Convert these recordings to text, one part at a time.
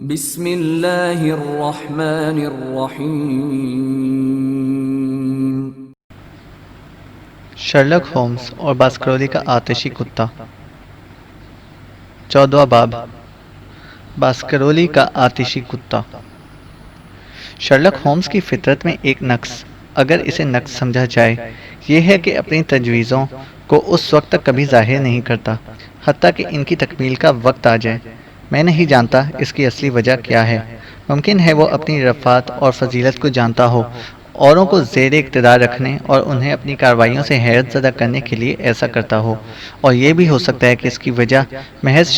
بسم اللہ الرحمن الرحیم۔ شرلک ہومز اور باسکرولی کا آتشی کتا۔ 14واں باب، باسکرولی کا آتشی کتا۔ شرلک ہومز کی فطرت میں ایک نقص، اگر اسے نقص سمجھا جائے، یہ ہے کہ اپنی تجویزوں کو اس وقت تک کبھی ظاہر نہیں کرتا حتیٰ کہ ان کی تکمیل کا وقت آ جائے۔ میں نہیں جانتا اس کی اصلی وجہ کیا ہے۔ ممکن ہے وہ اپنی رفعت اور فضیلت کو جانتا ہو، اوروں کو زیر اقتدار رکھنے اور انہیں اپنی کارروائیوں سے حیرت زدہ کرنے کے لیے ایسا کرتا ہو، اور یہ بھی ہو سکتا ہے کہ اس کی وجہ محض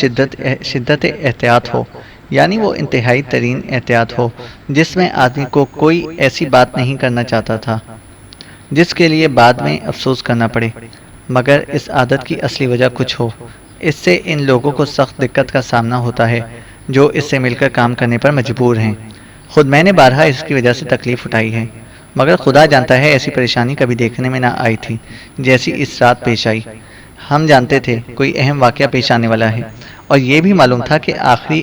شدت احتیاط ہو، یعنی وہ انتہائی ترین احتیاط ہو جس میں آدمی کو کوئی ایسی بات نہیں کرنا چاہتا تھا جس کے لیے بعد میں افسوس کرنا پڑے، مگر اس عادت کی اصلی وجہ کچھ ہو۔ اس سے ان لوگوں کو سخت دقت کا سامنا ہوتا ہے جو اس سے مل کر کام کرنے پر مجبور ہیں۔ خود میں نے بارہا اس کی وجہ سے تکلیف اٹھائی ہے، مگر خدا جانتا ہے ایسی پریشانی کبھی دیکھنے میں نہ آئی تھی جیسی اس رات پیش آئی۔ ہم جانتے تھے کوئی اہم واقعہ پیش آنے والا ہے، اور یہ بھی معلوم تھا کہ آخری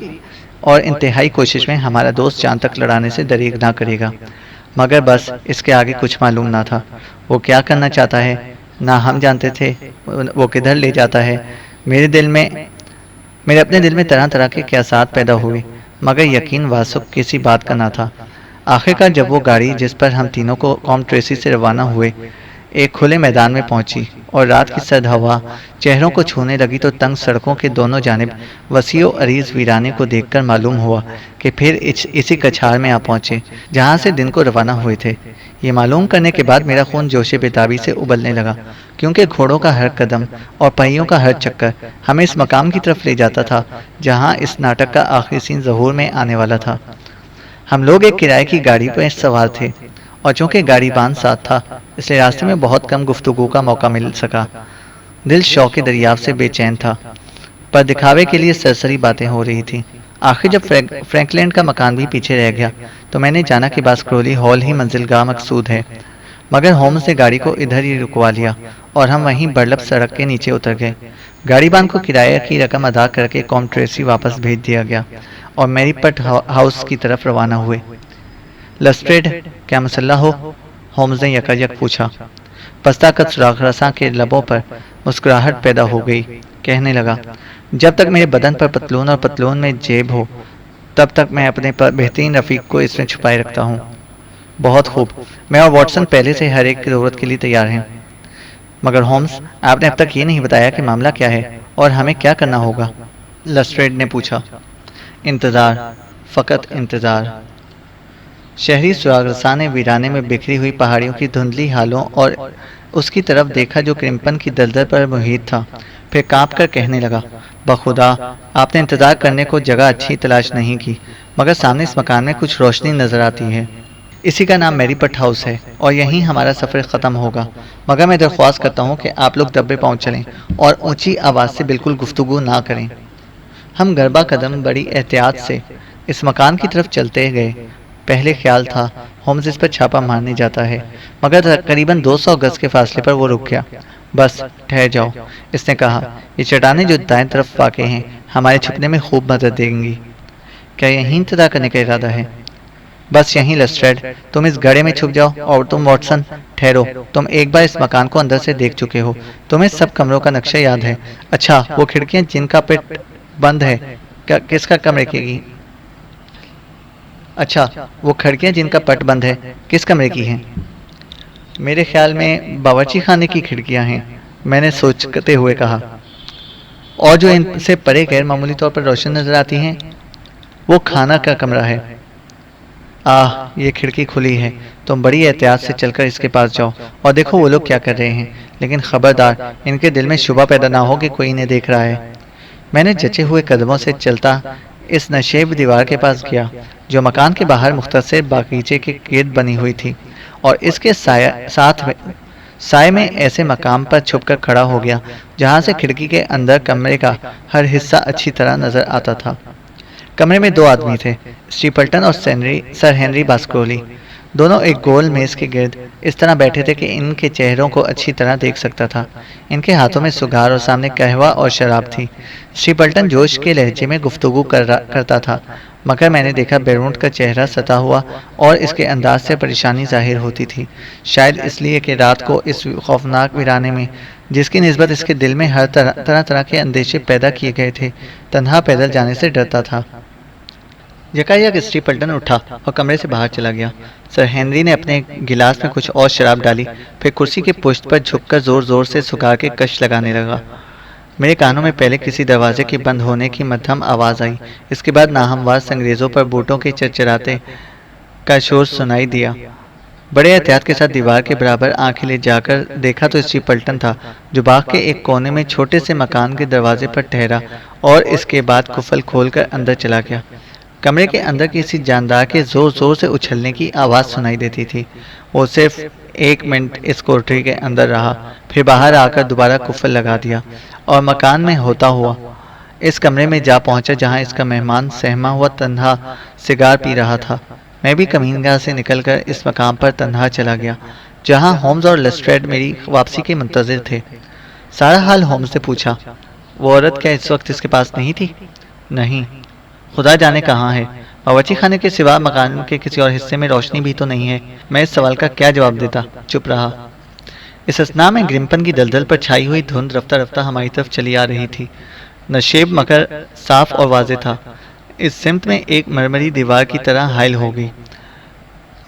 اور انتہائی کوشش میں ہمارا دوست جان تک لڑانے سے دریغ نہ کرے گا، مگر بس اس کے آگے کچھ معلوم نہ تھا۔ وہ کیا کرنا چاہتا ہے نہ ہم جانتے تھے، وہ کدھر لے جاتا ہے۔ میرے اپنے دل میں طرح طرح کے قیاسات پیدا ہوئے، مگر یقین واثق کسی بات کا نہ تھا۔ آخرکار جب وہ گاڑی جس پر ہم تینوں کو قوم ٹریسی سے روانہ ہوئے ایک کھلے میدان میں پہنچی اور رات کی سرد ہوا چہروں کو چھونے لگی تو تنگ سڑکوں کے دونوں جانب وسیع و عریض ویرانے کو دیکھ کر معلوم ہوا کہ پھر اسی کچھار میں آ پہنچے جہاں سے دن کو روانہ ہوئے تھے۔ یہ معلوم کرنے کے بعد میرا خون جوش بیتابی سے ابلنے لگا، کیونکہ گھوڑوں کا ہر قدم اور پہیوں کا ہر چکر ہمیں اس مقام کی طرف لے جاتا تھا جہاں اس ناٹک کا آخری سین ظہور میں آنے والا تھا۔ ہم لوگ ایک کرائے کی گاڑی پر سوار تھے، اور چونکہ گاڑی بان ساتھ تھا اس لیے راستے میں بہت کم گفتگو کا موقع مل سکا۔ دل شوق دریافت سے بے چین تھا، پر دکھاوے کے لیے سرسری باتیں ہو رہی تھیں۔ آخر جب فرینکلینڈ کا مکان بھی پیچھے رہ گیا تو میں نے جانا کہ باسکرولی ہال ہی منزل گاہ مقصود ہے، مگر ہومز نے گاڑی کو ادھر ہی رکوا لیا اور ہم وہیں برلپ سڑک کے نیچے اتر گئے۔ گاڑی بان کو کرایہ کی رقم ادا کر کے قوم ٹریسی واپس بھیج دیا گیا اور میری پٹ ہاؤس کی طرف روانہ ہوئے۔ لسٹریڈ، کیا مسئلہ ہو؟ ہومز نے یکایک پوچھا۔ پستہ قد سوراخ رساں کے لبوں پر مسکراہٹ پیدا ہو گئی۔ کہنے لگا، جب تک میرے بدن پر پتلون اور پتلون میں جیب ہو تب تک میں اپنے بہترین رفیق کو اس میں چھپائے رکھتا ہوں۔ بہت خوب، میں اور واٹسن پہلے سے ہر ایک کی ضرورت کے لیے تیار ہیں۔ مگر ہومز، آپ نے اب تک یہ نہیں بتایا کہ معاملہ کیا ہے اور ہمیں کیا کرنا ہوگا؟ لسٹریڈ نے پوچھا۔ انتظار، فقط انتظار۔ شہری سراغ رساں نے ویرانے میں بکھری ہوئی پہاڑیوں کی دھندلی حالوں اور اس کی طرف دیکھا جو کرمپن کی دلدل پر محیط تھا، پھر کانپ کر کہنے لگا، بخدا آپ نے انتظار کرنے کو جگہ اچھی تلاش نہیں کی، مگر سامنے اس مکان میں کچھ روشنی نظر آتی ہے۔ اسی کا نام میری پٹ ہاؤس ہے اور یہیں ہمارا سفر ختم ہوگا، مگر میں درخواست کرتا ہوں کہ آپ لوگ دبے پاؤں چلیں اور اونچی آواز سے بالکل گفتگو نہ کریں۔ ہم گربہ قدم بڑی احتیاط سے اس مکان کی طرف چلتے گئے۔ پہلے خیال تھا ہومز اس پر چھاپا مارنے جاتا ہے، مگر تقریباً 200 گز کے فاصلے پر وہ رک گیا۔ بس ٹھہر جاؤ، اس نے کہا، یہ چٹانیں جو دائیں طرف واقع ہیں ہمارے چھپنے میں خوب مدد دیں گی۔ کیا یہیں انتظار کرنے کا ارادہ ہے؟ بس یہیں لسٹریڈ، تم اس گڑھے میں چھپ جاؤ، اور تم واٹسن ٹھہرو، تم ایک بار اس مکان کو اندر سے دیکھ چکے ہو، تمہیں سب کمروں کا نقشہ یاد ہے۔ اچھا، وہ کھڑکیاں جن کا پٹ بند ہے کس کا کمرے کی؟ اچھا، وہ کھڑکیاں جن کا پٹ بند ہے کس کمرے کی ہیں؟ میرے خیال میں باورچی خانے کی کھڑکیاں ہیں، میں نے سوچتے ہوئے کہا۔ اور جو ان سے پرے غیر معمولی طور پر روشن نظر آتی ہیں؟ وہ کھانا کا کمرہ ہے۔ یہ کھڑکی کھلی ہے، تم بڑی احتیاط سے چل کر اس کے پاس جاؤ اور دیکھو وہ لوگ کیا کر رہے ہیں، لیکن خبردار ان کے دل میں شبہ پیدا نہ ہو کہ کوئی انہیں دیکھ رہا ہے۔ میں نے جچے ہوئے قدموں سے چلتا اس نشیب دیوار کے پاس گیا جو مکان کے باہر مختصر باغیچے کے گرد بنی ہوئی تھی، اور اس کے سائے میں ایسے مقام پر چھپ کر کھڑا ہو گیا جہاں سے کھڑکی کے اندر کمرے کا ہر حصہ اچھی طرح نظر آتا تھا۔ کمرے میں 2 آدمی تھے، اسٹیپلٹن اور سر ہنری باسکرولی۔ دونوں ایک گول میز کے گرد اس طرح بیٹھے تھے کہ ان کے چہروں کو اچھی طرح دیکھ سکتا تھا۔ ان کے ہاتھوں میں سگار اور سامنے قہوہ اور شراب تھی۔ اسٹیپلٹن جوش کے لہجے میں گفتگو کرتا تھا، مگر میں نے دیکھا بیرونٹ کا چہرہ ستا ہوا اور اس کے انداز سے پریشانی ظاہر ہوتی تھی، شاید اس لیے کہ رات کو اس خوفناک ویرانے میں جس کی نسبت اس کے دل میں ہر طرح کے اندیشے پیدا کیے گئے تھے، تنہا پیدل جانے سے ڈرتا تھا۔ یکایک اسٹری پلٹن اٹھا اور کمرے سے باہر چلا گیا۔ سر ہنری نے اپنے گلاس میں کچھ اور شراب ڈالی، پھر کرسی کے پشت پر جھک کر زور زور سے سگار کے کش لگانے لگا۔ میرے کانوں میں پہلے کسی دروازے کے بند ہونے کی مدھم آواز آئی، اس کے بعد ناہموار سنگریزوں پر بوٹوں کے چرچراتے کا شور سنائی دیا۔ بڑے احتیاط کے ساتھ دیوار کے برابر آنکھیں لے جا کر دیکھا تو اسٹری پلٹن تھا، جو باغ کے ایک کونے میں چھوٹے سے مکان کے دروازے پر ٹھہرا اور اس کے بعد قفل کھول کر اندر چلا گیا۔ کمرے کے اندر کسی جاندار کے زور زور سے اچھلنے کی آواز سنائی دیتی تھی۔ وہ صرف 1 منٹ اس کوٹری کے اندر رہا، پھر باہر آ کر دوبارہ قفل لگا دیا اور مکان میں ہوتا ہوا اس کمرے میں جا پہنچا جہاں اس کا مہمان سہما ہوا تنہا سگار پی رہا تھا۔ میں بھی کمین گاہ سے نکل کر اس مقام پر تنہا چلا گیا جہاں ہومز اور لیسٹریڈ میری واپسی کے منتظر تھے۔ سارا حال ہومز سے پوچھا۔ وہ عورت کیا اس وقت اس کے پاس نہیں تھی؟ نہیں، خدا جانے کہاں ہے۔ باورچی خانے کے سوا مکان کے کسی اور حصے میں روشنی بھی تو نہیں ہے۔ میں اس سوال کا کیا جواب دیتا؟ چپ رہا۔ اس اثناء میں گرمپن کی دلدل پر چھائی ہوئی دھند رفتہ رفتہ ہماری طرف چلی آ رہی تھی۔ نشیب مگر صاف اور واضح تھا، اس سمت میں ایک مرمری دیوار کی طرح حائل ہو گئی۔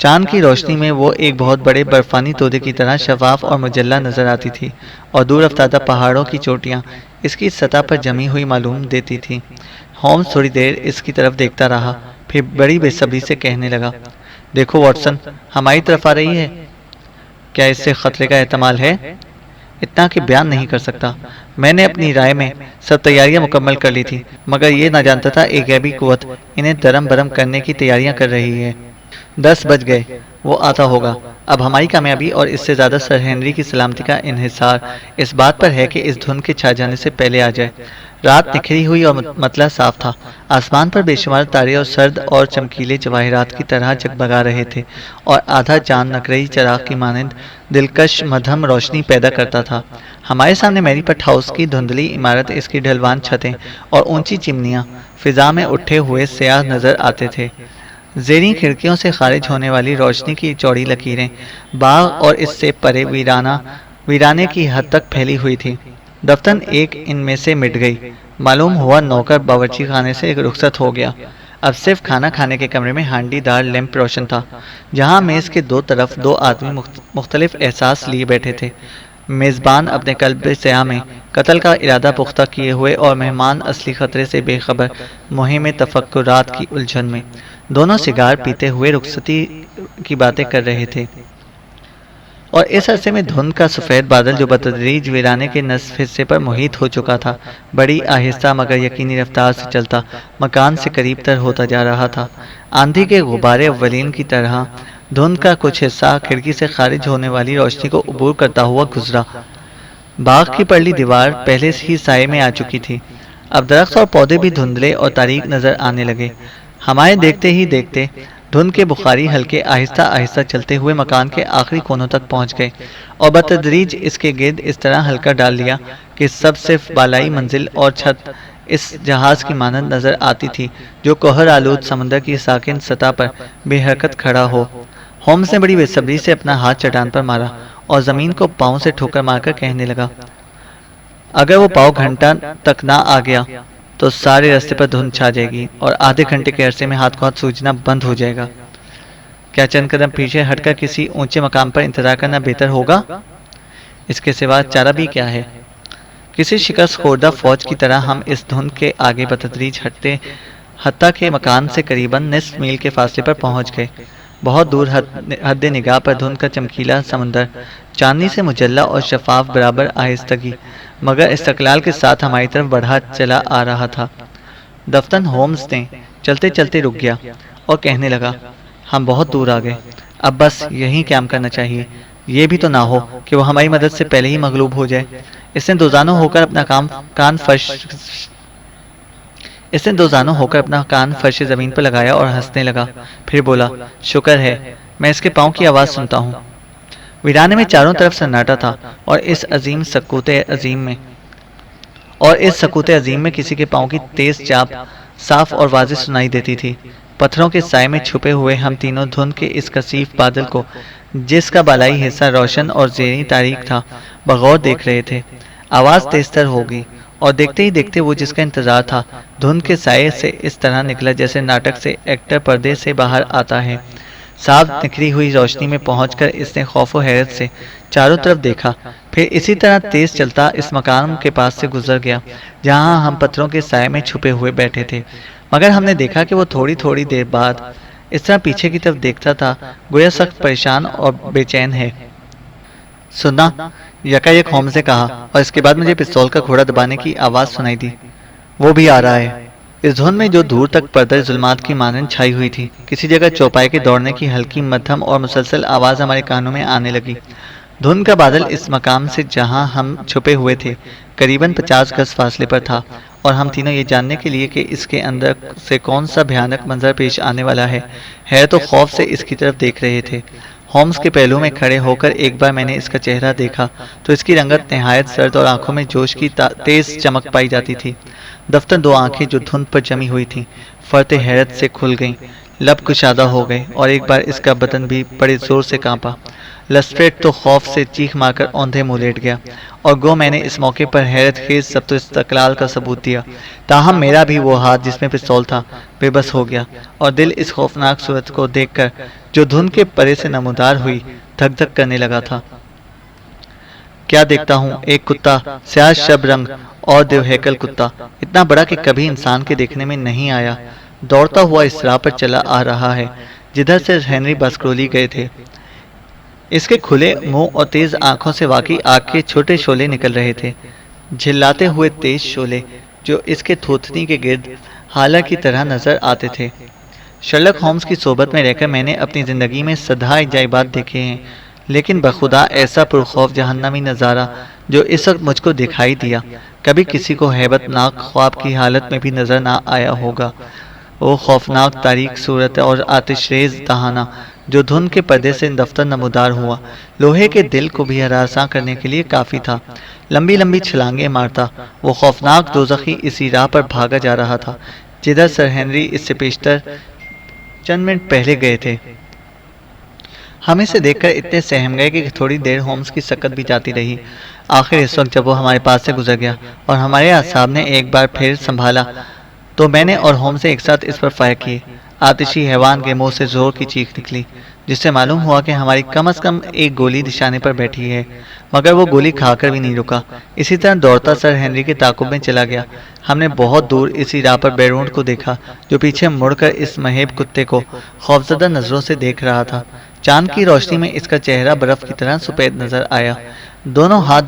چاند کی روشنی میں وہ ایک بہت بڑے برفانی تودے کی طرح شفاف اور مجلہ نظر آتی تھی، اور دور افتادہ پہاڑوں کی چوٹیاں اس کی سطح پر جمی ہوئی معلوم دیتی تھی۔ ہومز تھوڑی دیر اس کی طرف دیکھتا رہا، پھر بڑی بے صبری سے کہنے لگا، دیکھو واٹسن، ہماری طرف آ رہی ہے۔ کیا اس سے خطرے کا احتمال ہے؟ اتنا کہ بیان نہیں کر سکتا۔ میں نے اپنی رائے میں سب تیاریاں مکمل کر لی تھی، مگر یہ نہ جانتا تھا ایک غیبی قوت انہیں درم برم کرنے کی تیاریاں کر رہی ہے۔ 10 بج گئے، وہ آتا ہوگا۔ اب ہماری کامیابی اور اس سے زیادہ سر ہنری کی سلامتی کا انحصار اس بات پر ہے کہ اس دھند کے چھا جانے سے پہلے آ جائے۔ رات نکھری ہوئی اور مطلع صاف تھا، آسمان پر بے شمار تارے اور سرد اور چمکیلے جواہرات کی طرح جگمگا رہے تھے، اور آدھا چاند نقرئی چراغ کی مانند دلکش مدھم روشنی پیدا کرتا تھا۔ ہمارے سامنے میری پٹ ہاؤس کی دھندلی عمارت، اس کی ڈھلوان چھتیں اور اونچی چمنیاں فضا میں اٹھے ہوئے سیاہ نظر آتے تھے۔ زیریں کھڑکیوں سے خارج ہونے والی روشنی کی چوڑی لکیریں باغ اور اس سے پرے ویرانے کی حد تک پھیلی ہوئی تھی۔ دفتن ایک ان میں سے مٹ گئی، معلوم ہوا نوکر باورچی خانے سے رخصت ہو گیا۔ اب صرف کھانا کھانے کے کمرے میں ہانڈی دار لیمپ روشن تھا، جہاں میز کے دو طرف 2 آدمی مختلف احساس لیے بیٹھے تھے۔ میزبان اپنے قلب سیاہ میں قتل کا ارادہ پختہ کیے ہوئے اور مہمان اصلی خطرے سے بے خبر، مہم تفکرات کی الجھن میں، دونوں سگار پیتے ہوئے رخصتی کی باتیں کر رہے تھے۔ اور اس عرصے میں دھند کا سفید بادل جو بتدریج ویرانے کے نصف حصے پر محیط ہو چکا تھا، بڑی آہستہ مگر یقینی رفتار سے چلتا مکان سے قریب تر ہوتا جا رہا تھا۔ آندھی کے غبارے اولین کی طرح دھند کا کچھ حصہ کھڑکی سے خارج ہونے والی روشنی کو عبور کرتا ہوا گزرا۔ باغ کی پرلی دیوار پہلے ہی سائے میں آ چکی تھی، اب درخت اور پودے بھی دھندلے اور تاریک نظر آنے لگے۔ ہمارے دیکھتے ہی دیکھتے دھند کے بخاری ہلکے آہستہ آہستہ چلتے ہوئے مکان کے آخری کونوں تک پہنچ گئے، اور بتدریج اس کے گرد اس طرح ہلکا ڈال لیا کہ سب صرف بالائی منزل اور چھت اس جہاز کی مانند نظر آتی تھی جو کوہر آلود سمندر کی ساکن سطح پر بے حرکت کھڑا ہو۔ ہومز نے بڑی بے صبری سے اپنا ہاتھ چٹان پر مارا اور زمین کو پاؤں سے ٹھوکر مار کر کہنے لگا، اگر وہ پاؤں گھنٹہ تک نہ آ گیا تو سارے راستے پر دھند چھا جائے گی اور آدھے گھنٹے کے عرصے میں ہاتھ کو ہاتھ سوجنا بند ہو جائے گا۔ کیا چند قدم پیچھے ہٹ کر کسی اونچے مقام پر انتظار کرنا بہتر ہوگا؟ اس کے سوا چارہ بھی کیا ہے؟ کسی شکست خوردہ فوج کی طرح ہم اس دھند کے آگے بتدریج ہٹتے حتیٰ کہ مکان سے قریباً نصف میل کے فاصلے پر پہنچ گئے۔ بہت دور حد نگاہ پر دھند کا چمکیلا سمندر چاندنی سے مجلہ اور شفاف برابر آہستگی مگر استقلال کے ساتھ ہماری طرف بڑھا چلا آ رہا تھا۔ دفتن ہومز نے چلتے چلتے رک گیا اور کہنے لگا، ہم بہت دور آ گئے، اب بس یہیں قیام کرنا چاہیے۔ یہ بھی تو نہ ہو کہ وہ ہماری مدد سے پہلے ہی مغلوب ہو جائے۔ اس نے دوزانوں ہو کر اپنا کان فرش زمین پر لگایا اور ہنسنے لگا، پھر بولا، شکر ہے میں اس کے پاؤں کی آواز سنتا ہوں۔ ویرانے میں چاروں طرف سناٹا تھا، اور اس سکوت عظیم میں کسی کے پاؤں کی تیز چاپ صاف اور واضح سنائی دیتی تھی۔ پتھروں کے سائے میں چھپے ہوئے ہم تینوں دھند کے اس کثیف بادل کو، جس کا بالائی حصہ روشن اور زیریں تاریک تھا، بغور دیکھ رہے تھے۔ آواز تیز تر ہو گئی اور دیکھتے ہی دیکھتے وہ جس کا انتظار تھا دھند کے سائے سے اس طرح نکلا جیسے ناٹک سے ایکٹر پردے سے باہر آتا ہے۔ صاف نکلی ہوئی روشنی میں پہنچ کر اس نے خوف و حیرت سے چاروں طرف دیکھا، پھر اسی طرح تیز چلتا اس مقام کے پاس سے گزر گیا جہاں ہم پتھروں کے سائے میں چھپے ہوئے بیٹھے تھے، مگر ہم نے دیکھا کہ وہ تھوڑی تھوڑی دیر بعد اس طرح پیچھے کی طرف دیکھتا تھا گویا سخت پریشان اور بے چین ہے۔ سننا، یکایک ہومز نے کہا، اور اس کے بعد مجھے پستول کا گھوڑا دبانے کی آواز سنائی دی۔ وہ بھی آ رہا ہے۔ اس دھند میں جو دور تک پردہ ظلمات کی مانند چھائی ہوئی تھی، کسی جگہ چوپائے کے دوڑنے کی ہلکی مدھم اور مسلسل آواز ہمارے کانوں میں آنے لگی۔ دھند کا بادل اس مقام سے جہاں ہم چھپے ہوئے تھے قریباً 50 گز فاصلے پر تھا، اور ہم تینوں یہ جاننے کے لیے کہ اس کے اندر سے کون سا بھیانک منظر پیش آنے والا ہے، حیرت و خوف سے اس کی طرف دیکھ رہے تھے۔ ہومز کے پہلو میں کھڑے ہو کر ایک بار میں نے اس کا چہرہ دیکھا تو اس کی رنگت نہایت سرد اور آنکھوں میں جوش کی تیز چمک پائی جاتی تھی۔ دفتر دو آنکھیں جو دھند پر جمی ہوئی تھیں فرط حیرت سے کھل گئیں، لب کشادہ ہو گئے، اور ایک بار اس کا بدن بھی بڑے زور سے کانپا۔ لسٹریٹ تو خوف سے چیخ مار کر اوندھے منہ لیٹ گیا، اور گو میں نے اس موقع پر حیرت خیز ضبط و استقلال کا ثبوت دیا، تاہم میرا بھی وہ ہاتھ جس میں پستول تھا بے بس ہو گیا، اور دل اس خوفناک صورت کو دیکھ کر جو دھند کے پرے سے نمودار ہوئی دھک دھک کرنے لگا تھا۔ کیا دیکھتا ہوں، ایک کتا، سیاہ شب رنگ اور دیو ہیکل کتا، اتنا بڑا کہ کبھی انسان کے دیکھنے میں نہیں آیا، دوڑتا ہوا اس راہ پر چلا آ رہا ہے جدھر سے ہنری باسکرولی گئے تھے۔ اس کے کھلے منہ اور تیز آنکھوں سے واقعی آگ کے چھوٹے شعلے نکل رہے تھے، جھلاتے ہوئے تیز شعلے جو اس کے تھوتنی کے گرد ہالر کی طرح نظر آتے تھے۔ شرلک ہومز کی صحبت میں رہ کر میں نے اپنی زندگی میں سدھا عجائبات دیکھے ہیں، لیکن بخدا ایسا پرخوف جہنمی نظارہ جو اس وقت مجھ کو دکھائی دیا کبھی کسی کو ہیبت ناک خواب کی حالت میں بھی نظر نہ آیا ہوگا۔ وہ خوفناک تاریک صورت اور آتش ریز دہانہ جو دھند کے پردے سے دفتر نمودار ہوا، لوہے کے دل کو بھی ہراساں کرنے کے لیے کافی تھا۔ لمبی لمبی چھلانگیں مارتا وہ خوفناک دوزخی اسی راہ پر بھاگا جا رہا تھا جدھر سر ہنری اس سے پیشتر چند منٹ پہلے گئے تھے۔ ہم اسے دیکھ کر اتنے سہم گئے کہ تھوڑی دیر ہومز کی سکت بھی جاتی رہی۔ آخر اس وقت جب وہ ہمارے پاس سے گزر گیا اور ہمارے اعصاب نے ایک بار پھر سنبھالا تو میں نے اور ہومز نے ایک ساتھ اس پر فائر کیے۔ آتشی حیوان کے منہ سے زور کی چیخ نکلی جس سے معلوم ہوا کہ ہماری کم از کم ایک گولی نشانے پر بیٹھی ہے، مگر وہ گولی کھا کر بھی نہیں رکا، اسی طرح دوڑتا سر ہنری کے تعاقب میں چلا گیا۔ ہم نے بہت دور اسی راہ پر بیرونٹ کو دیکھا جو پیچھے مڑ کر اس مہیب کتے کو خوفزدہ نظروں سے دیکھ رہا تھا۔ چاند کی روشنی میں اس کا چہرہ برف کی طرح سفید نظر آیا، دونوں ہاتھ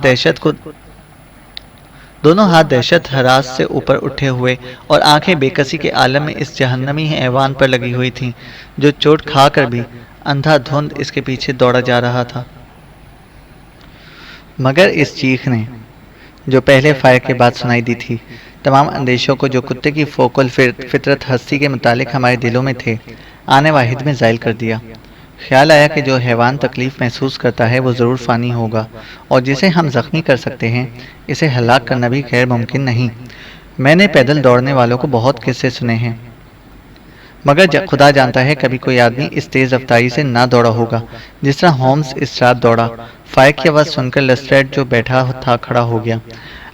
دہشت ہراس سے اوپر اٹھے ہوئے اور آنکھیں بے کسی کے عالم میں اس جہنمی حیوان پر لگی ہوئی تھیں جو چوٹ کھا کر بھی اندھا دھند اس کے پیچھے دوڑا جا رہا تھا۔ مگر اس چیخ نے جو پہلے فائر کے بعد سنائی دی تھی تمام اندیشوں کو جو کتے کی فوق الفطرت ہستی کے متعلق ہمارے دلوں میں تھے آنے واحد میں زائل کر دیا۔ خیال آیا کہ جو حیوان تکلیف محسوس کرتا ہے وہ ضرور فانی ہوگا، اور جسے ہم زخمی کر سکتے ہیں اسے ہلاک کرنا بھی غیر ممکن نہیں۔ میں نے پیدل دوڑنے والوں کو بہت قصے سنے ہیں، مگر خدا جانتا ہے کبھی کوئی آدمی اس تیز رفتاری سے نہ دوڑا ہوگا جس طرح ہومز اس رات دوڑا۔ فائر کی آواز سن کر لسٹریٹ جو بیٹھا تھا کھڑا ہو گیا۔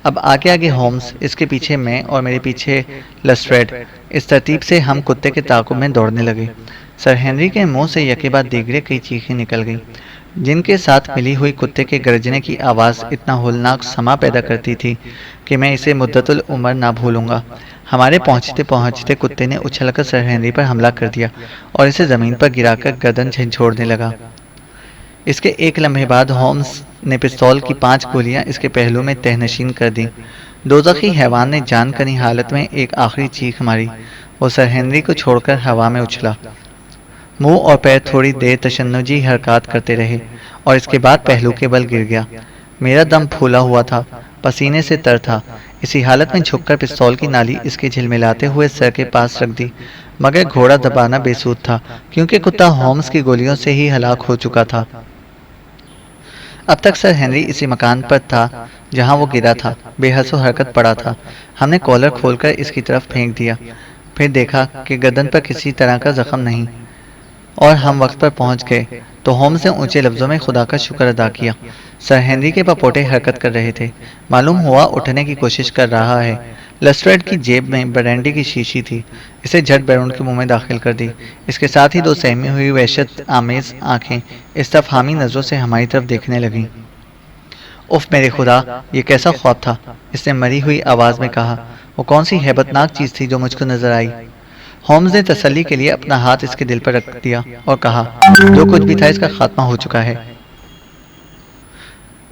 اب آگے آگے ہومز، اس کے پیچھے میں اور میرے پیچھے لسٹریٹ، اس ترتیب سے ہم کتے کے تعاقب میں دوڑنے لگے۔ سر ہنری کے منہ سے یکے بعد دیگرے کئی چیخیں نکل گئیں جن کے ساتھ ملی ہوئی کتے کے گرجنے کی آواز اتنا ہولناک سما پیدا کرتی تھی کہ میں اسے مدت العمر نہ بھولوں گا۔ ہمارے پہنچتے پہنچتے کتے نے اچھل کر سر ہنری پر حملہ کر دیا اور اسے زمین پر گرا کر گردن جھنجھوڑنے لگا۔ اس کے ایک لمحے بعد ہومز نے پستول کی 5 گولیاں اس کے پہلو میں تہنشین کر دیں۔ دوزخی حیوان نے جان کنی حالت میں ایک آخری چیخ ماری، وہ سر ہنری کو چھوڑ کر ہوا میں اچھلا۔ منہ اور پیر تھوڑی دیر تشنجی حرکات کرتے رہے اور اس کے بعد پہلو کے بل گر گیا۔ میرا دم پھولا ہوا تھا، پسینے سے تر تھا۔ اسی حالت میں جھک کر پستول کی نالی اس کے جھلملاتے ہوئے سر کے پاس رکھ دی، مگر گھوڑا دبانا بے سود تھا کیونکہ کتا ہومز کی گولیوں سے ہی ہلاک ہو چکا تھا۔ اب تک سر ہنری اسی مکان پر تھا جہاں وہ گرا تھا، بے حس و حرکت پڑا تھا۔ ہم نے کالر کھول کر اس کی طرف پھینک دیا۔ پھر دیکھا کہ گردن پر کسی طرح کا زخم نہیں، اور ہم وقت پر پہنچ گئے تو ہومز نے اونچے لفظوں میں خدا کا شکر ادا کیا۔ سر ہنری کے پپوٹے حرکت کر رہے تھے، معلوم ہوا اٹھنے کی کوشش کر رہا ہے۔ لیسٹریڈ کی جیب میں برینڈی کی شیشی تھی، اسے جھٹ بیرون کے منہ میں داخل کر دی۔ اس کے ساتھ ہی دو سہمی ہوئی وحشت آمیز آنکھیں استفہامی نظروں سے ہماری طرف دیکھنے لگیں۔ اف میرے خدا، یہ کیسا خواب تھا، اس نے مری ہوئی آواز میں کہا۔ وہ کون سی ہیبت ناک چیز تھی جو مجھ کو نظر آئی؟ ہومز نے تسلی کے لیے اپنا ہاتھ اس کے دل پر رکھ دیا اور کہا، جو کچھ بھی تھا اس کا خاتمہ ہو چکا ہے۔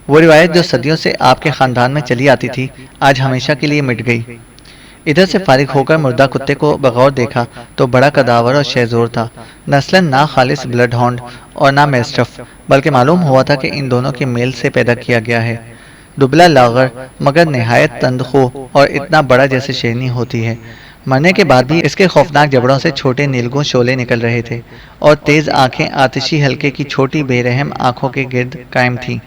وہ روایت جو صدیوں سے آپ کے خاندان میں چلی آتی تھی، آج ہمیشہ کے لیے مٹ گئی۔ ادھر سے فارغ ہو کر مردہ کتے کو بغور دیکھا تو بڑا قداور اور شہزور تھا، نسلاً نہ خالص بلڈ ہانڈ اور نہ میسٹف، بلکہ معلوم ہوا تھا کہ ان دونوں کے میل سے پیدا کیا گیا ہے۔ دبلا لاغر مگر نہایت تندخو اور اتنا بڑا جیسے شیرنی ہوتی ہے۔ مرنے کے بعد بھی اس کے خوفناک جبڑوں سے چھوٹے نیلگوں شعلے نکل رہے تھے، اور تیز آنکھیں آتشی حلقے کی چھوٹی بے رحم آنکھوں کے گرد قائم تھیں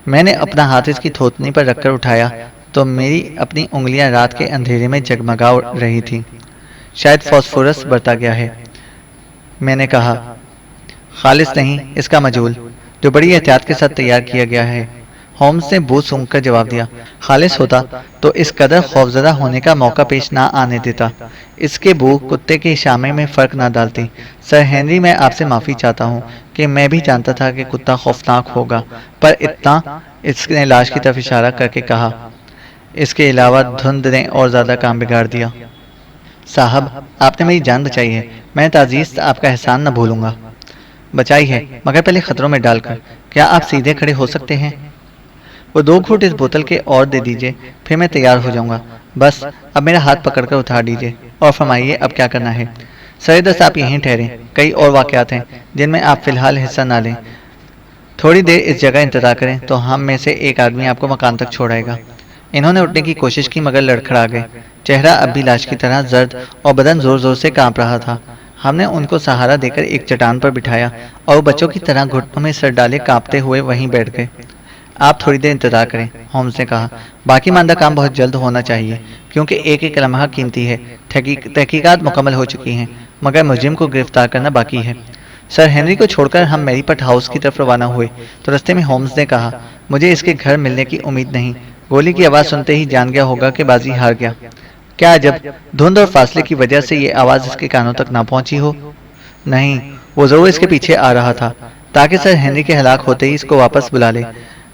میں نے اپنا ہاتھ اس کی تھوتنی پر رکھ کر اٹھایا تو میری اپنی انگلیاں رات کے اندھیرے میں جگمگا رہی تھیں۔ شاید فاسفورس برتا گیا ہے، میں نے کہا۔ خالص نہیں، اس کا مجہول، جو بڑی احتیاط کے ساتھ تیار کیا گیا ہے۔ ہومز نے بو سونگھ کر جواب دیا۔ خالص ہوتا تو اس قدر خوفزدہ ہونے کا موقع پیش نہ آنے دیتا۔ اس کے بو کتے کے شامے میں فرق نہ ڈالتی۔ سر ہنری، میں آپ سے معافی چاہتا ہوں کہ میں بھی جانتا تھا کہ کتا خوفناک ہوگا، پر اتنا، اس نے لاش کی طرف اشارہ کر کے کہا، اس کے علاوہ دھند نے اور زیادہ کام بگاڑ دیا۔ صاحب، آپ نے میری جان بچائی ہے، میں تعزیز آپ کا احسان نہ بھولوں گا۔ بچائی ہے، مگر پہلے خطروں میں ڈال کر۔ کیا آپ سیدھے کھڑے ہو سکتے ہیں؟ وہ 2 گھونٹ اس بوتل کے اور دے دیجئے، پھر میں تیار ہو جاؤں گا۔ بس اب میرا ہاتھ پکڑ کر اتار دیجئے اور فرمائیے اب کیا کرنا ہے۔ سردست آپ یہیں ٹھہریں، کئی اور واقعات ہیں جن میں آپ فی الحال حصہ نہ لیں۔ تھوڑی دیر اس جگہ انتظار کریں تو ہم میں سے ایک آدمی آپ کو مکان تک چھوڑائے گا۔ انہوں نے اٹھنے کی کوشش کی مگر لڑکھڑا گئے۔ چہرہ اب بھی لاش کی طرح زرد اور بدن زور زور سے کانپ رہا تھا۔ ہم نے ان کو سہارا دے کر ایک چٹان پر بٹھایا اور وہ بچوں کی طرح گھٹنوں میں سر ڈالے کانپتے ہوئے وہیں بیٹھ گئے۔ آپ تھوڑی دیر انتظار کریں، ہومز نے کہا۔ باقی ماندہ کام بہت جلد ہونا چاہیے، کیونکہ ایک ایک لمحہ قیمتی ہے۔ تحقیقات مکمل ہو چکی ہیں، مگر مجرم کو گرفتار کرنا باقی ہے۔ سر ہنری کو چھوڑ کر ہم میری پٹ ہاؤس کی طرف روانہ ہوئے تو رستے میں ہومز نے کہا، مجھے اس کے گھر ملنے کی امید نہیں۔ گولی کی آواز سنتے ہی جان گیا ہوگا کہ بازی ہار گیا۔ کیا عجب، دھند اور فاصلے کی وجہ سے یہ آواز اس کے کانوں تک نہ پہنچی ہو۔ نہیں، وہ ضرور اس کے پیچھے آ رہا تھا تاکہ سر ہنری کے ہلاک ہوتے ہی اس کو واپس بلا لے۔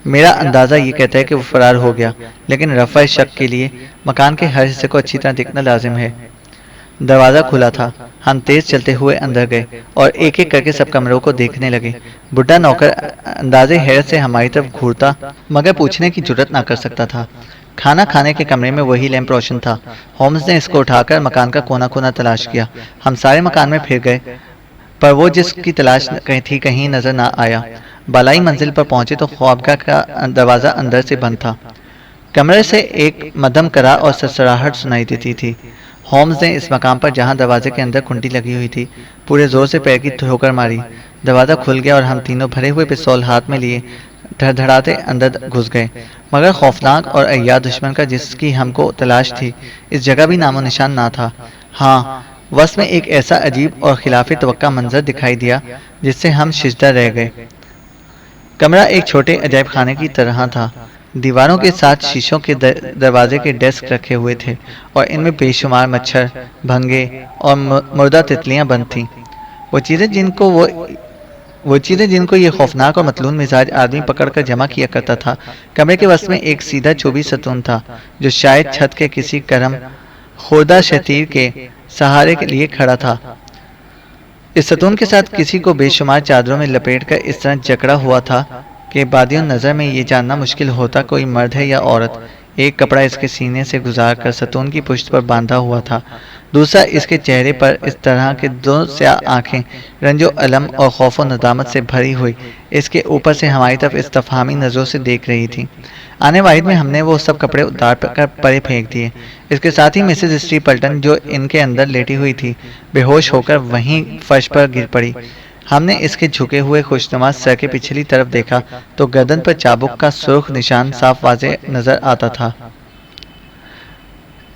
میرا اندازہ یہ کہتا ہے کہ وہ فرار ہو گیا، لیکن رفع شک کے لیے مکان کے ہر حصے کو اچھی طرح دیکھنا لازم ہے۔ دروازہ کھلا تھا، ہم تیز چلتے ہوئے اندر گئے اور ایک ایک کر کے سب کمروں کو دیکھنے لگے۔ بڈھا نوکر اندازے حیرت سے ہماری طرف گھورتا مگر پوچھنے کی جرت نہ کر سکتا تھا۔ کھانا کھانے کے کمرے میں وہی لیمپ روشن تھا۔ ہومز نے اس کو اٹھا کر مکان کا کونا کونا تلاش کیا۔ ہم سارے مکان میں پھر گئے، پر وہ جس کی تلاش تھی کہیں نظر نہ آیا۔ بالائی منزل پر پہنچے تو خوابگاہ کا دروازہ اندر سے بند تھا۔ کمرے سے ایک مدھم کرا اور سرسراہٹ سنائی دیتی تھی۔ ہومز نے اس مقام پر جہاں دروازے کے اندر کنڈی لگی ہوئی تھی پورے زور سے پیر کی ٹھوکر ماری۔ دروازہ کھل گیا اور ہم تینوں بھرے ہوئے پستول ہاتھ میں لیے دھڑدھڑاتے اندر گھس گئے، مگر خوفناک اور عیار دشمن کا جس کی ہم کو تلاش تھی اس جگہ بھی نام و نشان نہ تھا۔ ہاں، وسط میں ایک ایسا عجیب اور خلاف توقع منظر دکھائی دیا جس سے ہم ششدر رہ گئے۔ کمرہ ایک چھوٹے عجائب خانے کی طرح تھا۔ دیواروں کے ساتھ شیشوں کے دروازے کے ڈیسک رکھے ہوئے تھے اور ان میں بے شمار مچھر، بھنگے اور مردہ تتلیاں بند تھیں۔ وہ چیزیں جن کو یہ خوفناک اور مطلون مزاج آدمی پکڑ کر جمع کیا کرتا تھا۔ کمرے کے وسط میں ایک سیدھا چوبی ستون تھا جو شاید چھت کے کسی گرم خوردہ شتیر کے سہارے کے لیے کھڑا تھا۔ اس ستون کے ساتھ کسی کو بے شمار چادروں میں لپیٹ کر اس طرح جکڑا ہوا تھا کہ بادیوں نظر میں یہ جاننا مشکل ہوتا کوئی مرد ہے یا عورت۔ ایک کپڑا اس کے سینے سے گزار کر ستون کی پشت پر باندھا ہوا تھا، دوسرا اس کے چہرے پر اس طرح کے 2 سیاہ آنکھیں رنج و الم اور خوف و ندامت سے بھری ہوئی اس کے اوپر سے ہماری طرف استفہامی نظروں سے دیکھ رہی تھی۔ آنے واحد میں ہم نے وہ سب کپڑے اتار کر پرے پھینک دیے۔ اس کے ساتھ ہی مسز اسٹیپلٹن جو ان کے اندر لیٹی ہوئی تھی بے ہوش ہو کر وہیں فرش پر گر پڑی۔ ہم نے اس کے جھکے ہوئے خوشنما سر کے پچھلی طرف دیکھا تو گردن پر چابک کا سرخ نشان صاف واضح نظر آتا تھا۔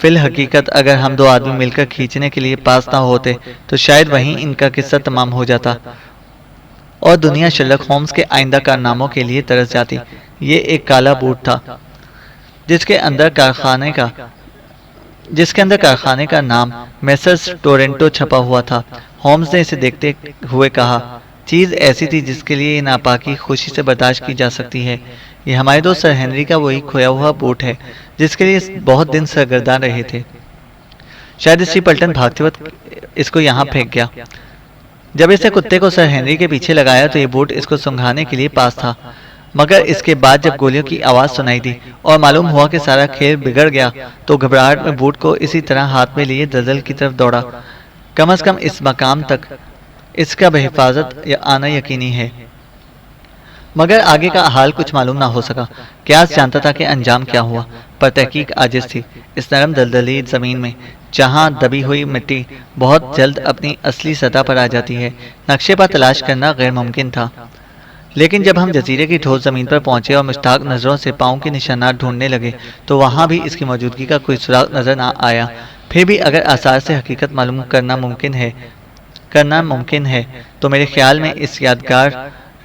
فی الحقیقت اگر ہم دو آدمی مل کر کھینچنے کے لیے پاس نہ ہوتے تو شاید وہیں ان کا قصہ تمام ہو جاتا اور دنیا شرلک ہومز کے آئندہ کارناموں کے لیے ترس جاتی۔ یہ ایک کالا بوٹ تھا جس کے اندر کارخانے کا نام میسرز ٹورنٹو چھپا ہوا تھا۔ ہومز نے اسے دیکھتے ہوئے کہا، چیز ایسی تھی جس کے لیے یہ ناپاکی خوشی سے برداشت کی جا سکتی ہے۔ یہ ہمارے دوست سر ہنری کا وہی کھویا ہوا بوٹ ہے جس کے لیے بہت دن سرگرداں رہے تھے۔ شاید اسٹری پلٹن بھاگتے وقت اس کو یہاں پھینک گیا۔ جب اسے کتے کو سر ہنری کے پیچھے لگایا تو یہ بوٹ اس کو سنگھانے کے لیے پاس تھا، مگر اس کے بعد جب گولیوں کی آواز سنائی دی اور معلوم ہوا کہ سارا کھیل بگڑ گیا تو گھبراہٹ میں بوٹ کو اسی طرح ہاتھ میں لیے دلدل کی طرف دوڑا۔ کم از کم اس مقام تک اس کا بحفاظت آنا یقینی ہے، مگر آگے کا حال کچھ معلوم نہ ہو سکا۔ قیاس جانتا تھا کہ انجام کیا ہوا، پر تحقیق عاجز تھی۔ اس نرم دلدلی زمین میں جہاں دبی ہوئی مٹی بہت جلد اپنی اصلی سطح پر آ جاتی ہے، نقشے پر تلاش کرنا غیر ممکن تھا۔ لیکن جب ہم جزیرے کی ٹھوس زمین پر پہنچے اور مشتاق نظروں سے پاؤں کے نشانات ڈھونڈنے لگے تو وہاں بھی اس کی موجودگی کا کوئی سراغ نظر نہ آیا۔ پھر بھی اگر آثار سے حقیقت معلوم کرنا ممکن ہے تو میرے خیال میں اس یادگار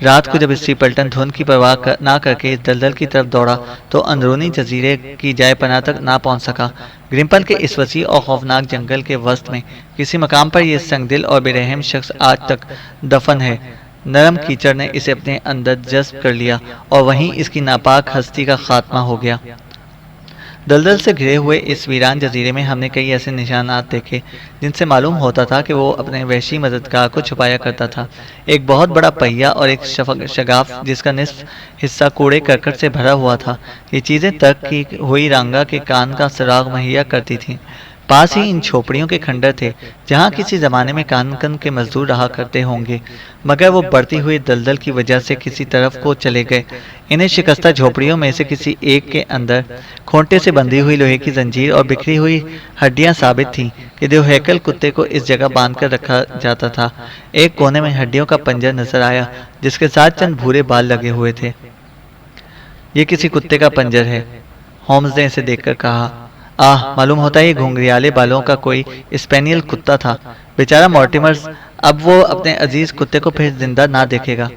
رات کو جب اسٹری پلٹن دھند کی پرواہ نہ کر کے اس دلدل کی طرف دوڑا تو اندرونی جزیرے کی جائے پناہ تک نہ پہنچ سکا۔ گرمپل کے اس وسیع اور خوفناک جنگل کے وسط میں کسی مقام پر یہ سنگ دل اور بے رحم شخص آج تک دفن ہے۔ نرم کیچڑ نے اسے اپنے اندر جذب کر لیا اور وہیں اس کی ناپاک ہستی کا خاتمہ ہو گیا۔ دلدل سے گھرے ہوئے اس ویران جزیرے میں ہم نے کئی ایسے نشانات دیکھے جن سے معلوم ہوتا تھا کہ وہ اپنے وحشی مددگار کو چھپایا کرتا تھا۔ ایک بہت بڑا پہیا اور ایک شگاف جس کا نصف حصہ کوڑے کرکٹ سے بھرا ہوا تھا۔ یہ چیزیں ترک کی ہوئی رانگا کے کان کا سراغ مہیا کرتی تھیں۔ پاس ہی ان جھوپڑیوں کے کھنڈر تھے جہاں کسی زمانے میں کان کے مزدور رہا کرتے ہوں گے، مگر وہ بڑھتی ہوئی دلدل کی وجہ سے کسی طرف کو چلے گئے۔ انہیں شکستہ جھوپڑیوں میں سے کسی ایک کے اندر کھونٹے سے بندھی ہوئی لوہے کی زنجیر اور بکھری ہوئی ہڈیاں ثابت تھیں کہ دو ہیکل کتے کو اس جگہ باندھ کر رکھا جاتا تھا۔ ایک کونے میں ہڈیوں کا پنجر نظر آیا جس کے ساتھ چند بھورے بال لگے ہوئے تھے۔ یہ کسی کتے کا پنجر ہے، ہومز نے اسے دیکھ کر کہا۔ معلوم ہوتا ہے یہ گھنگریالے بالوں کا کوئی اسپینیل کتا تھا۔ بیچارہ مورٹیمرز اب وہ اپنے عزیز کتے کو پھر زندہ نہ دیکھے گا۔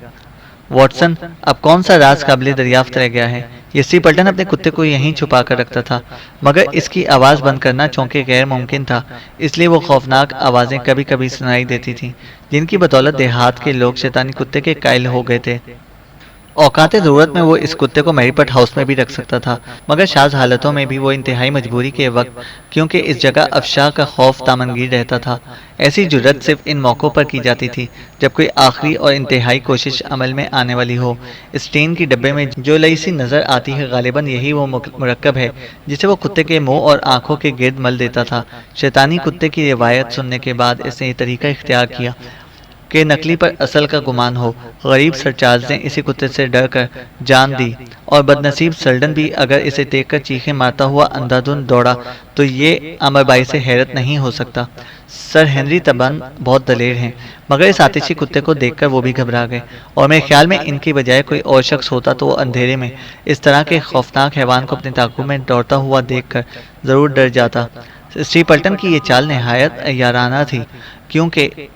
واٹسن، اب کون سا راز قابل دریافت رہ گیا ہے؟ یہ اسٹری پلٹن اپنے کتے کو یہیں چھپا کر رکھتا تھا، مگر اس کی آواز بند کرنا چونکہ غیر ممکن تھا، اس لیے وہ خوفناک آوازیں کبھی کبھی سنائی دیتی تھیں جن کی بدولت دیہات کے لوگ شیطانی کتے کے قائل ہو گئے تھے۔ اوقات ضرورت میں وہ اس کتے کو میری پٹ ہاؤس میں بھی رکھ سکتا تھا، مگر شاذ حالتوں میں بھی وہ انتہائی مجبوری کے وقت، کیونکہ اس جگہ افشا کا خوف دامنگیر رہتا تھا۔ ایسی جرت صرف ان موقعوں پر کی جاتی تھی جب کوئی آخری اور انتہائی کوشش عمل میں آنے والی ہو۔ اس ٹین کی ڈبے میں جو لئی سی نظر آتی ہے غالباً یہی وہ مرکب ہے جسے وہ کتے کے منہ اور آنکھوں کے گرد مل دیتا تھا۔ شیطانی کتے کی روایت سننے کے بعد اس نے یہ طریقہ اختیار کیا کہ نکلی پر اصل کا گمان ہو۔ غریب سر چارلز نے اسی کتے سے ڈر کر جان دی اور بدنصیب سلڈن بھی اگر اسے دیکھ کر چیخیں مارتا ہوا اندھا دھند دوڑا تو یہ امر باعث حیرت نہیں ہو سکتا۔ سر ہنری طبعاً بہت دلیر ہیں، مگر اس آتشی کتے کو دیکھ کر وہ بھی گھبرا گئے، اور میرے خیال میں ان کی بجائے کوئی اور شخص ہوتا تو وہ اندھیرے میں اس طرح کے خوفناک حیوان کو اپنے تعاقب میں دوڑتا ہوا دیکھ کر ضرور ڈر جاتا۔ اسٹری پلٹن کی یہ چال نہایت عیارانہ تھی، کیونکہ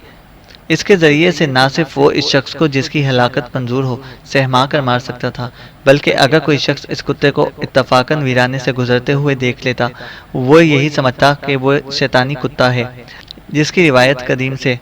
اس کے ذریعے سے نہ صرف وہ اس شخص کو جس کی ہلاکت منظور ہو سہما کر مار سکتا تھا، بلکہ اگر کوئی شخص اس کتے کو اتفاقاً ویرانے سے گزرتے ہوئے دیکھ لیتا وہ یہی سمجھتا کہ وہ شیطانی کتا ہے جس کی روایت قدیم سے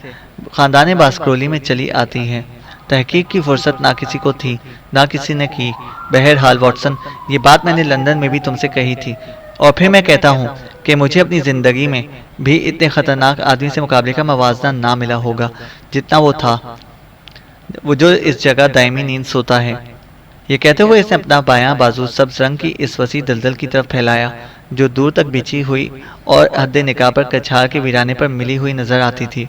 خاندان باسکرولی میں چلی آتی ہے۔ تحقیق کی فرصت نہ کسی کو تھی، نہ کسی نے کی۔ بہرحال واٹسن، یہ بات میں نے لندن میں بھی تم سے کہی تھی، اور پھر میں کہتا ہوں کہ مجھے اپنی زندگی میں بھی اتنے خطرناک آدمی سے مقابلے کا موازنہ نہ ملا ہوگا جتنا وہ تھا، وہ جو اس جگہ دائمی نیند سوتا ہے۔ یہ کہتے ہوئے اس نے اپنا بایاں بازو سبز رنگ کی اس وسیع دلدل کی طرف پھیلایا جو دور تک بچھی ہوئی اور حد نکاح پر کچھار کے ویرانے پر ملی ہوئی نظر آتی تھی۔